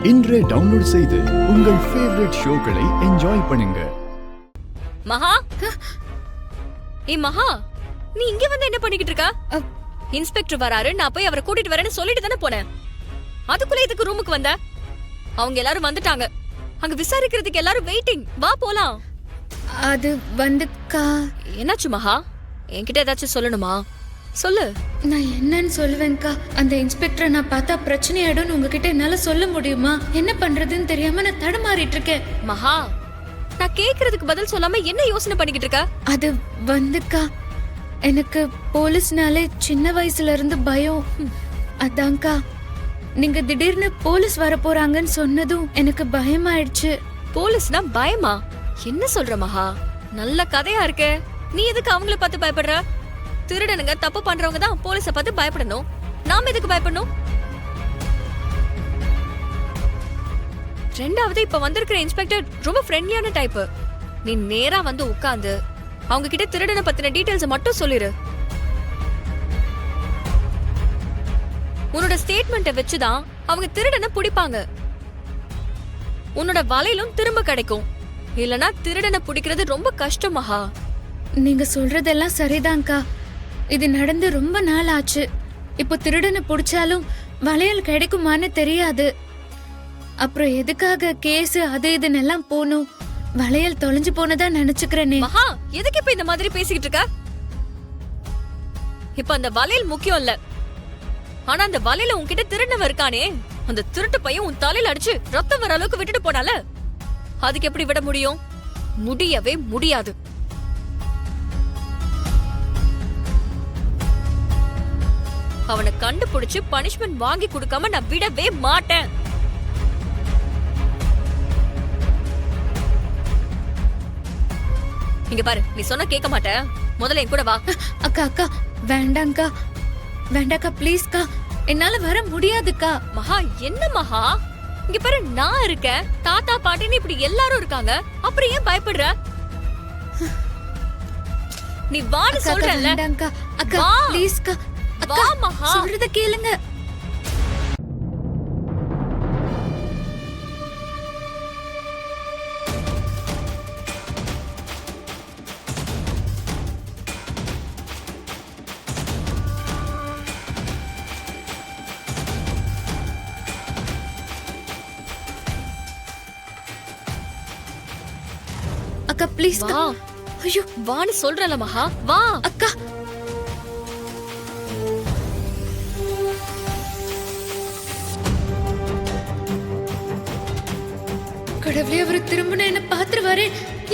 இன்றே டவுன்லோட் செய்து உங்கள் ஃபேவரட் ஷோக்களை என்ஜாய் பண்ணுங்க. மகா, மகா, நீ இங்க வந்து என்ன பண்ணிக்கிட்டு இருக்க? இன்ஸ்பெக்டர் வராரு, நான் போய் அவரை கூட்டிட்டு வரேன்னு சொல்லிட்டு தானே போனேன். அதுக்குள்ள இதுக்கு ரூமுக்கு வந்த? அவங்க எல்லாரும் வந்துட்டாங்க. அங்க விசாரிக்கிறதுக்கு எல்லாரும் வெயிட்டிங். வா போலாம். அது வந்துக்கா. என்னாச்சு மகா? என்கிட்ட ஏதாச்சும் சொல்லணுமா? சொல்லு. நான் என்னன்னு சொல்லுவேன்க்கா. அந்த இன்ஸ்பெக்டரை நான் பார்த்தா பிரச்சனை ஆயிடும்னு உங்ககிட்ட என்னால சொல்ல முடியுமா? என்ன பண்றதுன்னு தெரியாம நான் தடுமாறிட்டு இருக்கேன். மகா, நான் கேக்குறதுக்கு பதில் சொல்லாம என்ன யோசனை பண்ணிக்கிட்டு இருக்க? அது வந்துக்கா, எனக்கு போலீஸ்னாலே சின்ன வயசுல இருந்து பயம். அதான்க்கா, நீங்க திடீர்னு போலீஸ் வர போறாங்கன்னு சொன்னதும் எனக்கு பயமாயிடுச்சு. போலீஸ்னா பயமா? என்ன சொல்ற மகா? நல்ல கதையா இருக்கே. நீ எதுக்கு அவங்கள பார்த்து பயப்படுற? திருடனுங்க, தப்பு பண்றவங்க தான் போலீஸ பார்த்து பயப்படணும். நாம எதுக்கு பயப்படணும்? ரெண்டாவது, இப்ப வந்திருக்கிற இன்ஸ்பெக்டர் ரொம்ப ஃப்ரெண்ட்லியான டைப். நீ நேரா வந்து உட்கார்ந்து அவங்க கிட்ட திருடனை பத்தின டீடைல்ஸ் மட்டும் சொல்லிரு. உன்னோட ஸ்டேட்மெண்ட்டை வச்சுதான் அவங்க திருடனை பிடிப்பாங்க. உன்னோட வலையிலும் திரும்ப கிடைக்கும். இல்லனா திருடனை பிடிக்கிறது ரொம்ப கஷ்டம் மகா. நீங்க சொல்றதெல்லாம் சரிதான்க்கா. இது நடந்து ரொம்ப நாள் ஆச்சு. இப்போ திருடனை பிடிச்சாலும் வளையல் கிடைக்குமான்னு தெரியாது. அப்புறம் எதுக்காக கேஸ் அது இதுன்னு எல்லாம் போகணும்? வளையல் தொலைஞ்சு போனதா நினைச்சுக்கிறேனே. மகா, எதுக்கு இப்ப இந்த மாதிரி பேசிக்கிட்டு இருக்க? இப்ப அந்த வளையல் முக்கியம் இல்ல. ஆனா அந்த வலையில உன்கிட்ட திருடனவன் இருக்கானே, அந்த திருட்டு பையன் உன் தலையில அடிச்சு ரத்தம் வர அளவுக்கு விட்டுட்டு போனால, அதுக்கு எப்படி விட முடியும்? முடியவே முடியாது. அவனை கண்டுபிடிச்சு பனிஷ்மெண்ட் வாங்கி கொடுக்காம நான் விடவே மாட்டேன். இங்க பாரு, நீ சொன்ன கேட்க மாட்டேன். முதல்ல என் கூட வா. அக்கா அக்கா, வேண்டாங்க்கா, வேண்டாக்கா, ப்ளீஸ்க்கா, என்னால வர முடியாதுக்கா. மகா, என்ன மகா? இங்க பாரு, நான் இருக்கேன், தாத்தா பாட்டின்னு இப்படி எல்லாரும் இருக்காங்க. அப்புறம் ஏன் பயப்படுற? நீ வான்னு சொல்றல. வேண்டாங்க்கா, அக்கா ப்ளீஸ்க்கா. வா மகா, சொல்றத கேளுங்க. அக்கா ப்ளீஸ். வா. ஐயோ, வான்னு சொல்றல மகா, வா. அக்கா, கடவுளே, அவரு திரும்பின என்ன பாத்துருவாரு.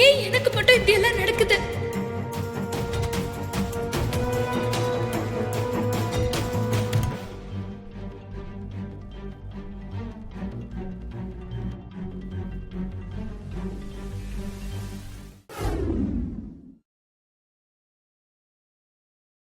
ஏன் எனக்கு மட்டும் இப்படி எல்லாம் நடக்குது?